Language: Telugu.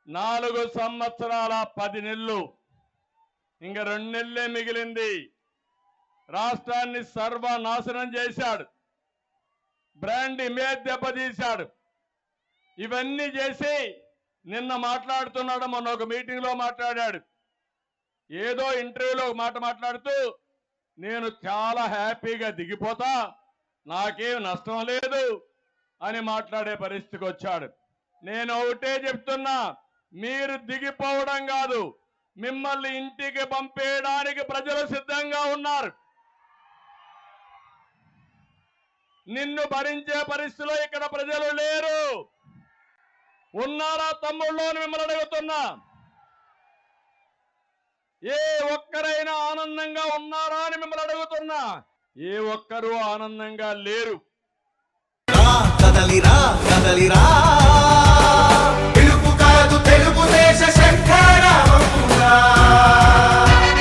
4 సంవత్సరాల 10 నెలలు, ఇంక 2 నెలలే మిగిలింది. రాష్ట్రాన్ని సర్వనాశనం చేశాడు, బ్రాండ్ ఇమేజ్ దెబ్బతీశాడు. ఇవన్నీ చేసి నిన్న మాట్లాడుతున్నాడు, మొన్న ఒక మీటింగ్లో మాట్లాడాడు. ఏదో ఇంటర్వ్యూలో ఒక మాట మాట్లాడుతూ నేను చాలా హ్యాపీగా దిగిపోతా, నాకేం నష్టం లేదు అని మాట్లాడే పరిస్థితికి వచ్చాడు. నేను ఒకటే చెప్తున్నా, మీరు దిగిపోవడం కాదు, మిమ్మల్ని ఇంటికి పంపేయడానికి ప్రజలు సిద్ధంగా ఉన్నారు. నిన్ను భరించే పరిస్థితిలో ఇక్కడ ప్రజలు లేరు. ఉన్నారా తమ్ముళ్ళు అని మిమ్మల్ని అడుగుతున్నా. ఏ ఒక్కరైనా ఆనందంగా ఉన్నారా అని మిమ్మల్ని అడుగుతున్నా. ఏ ఒక్కరూ ఆనందంగా లేరు. కదలిరా కదలిరా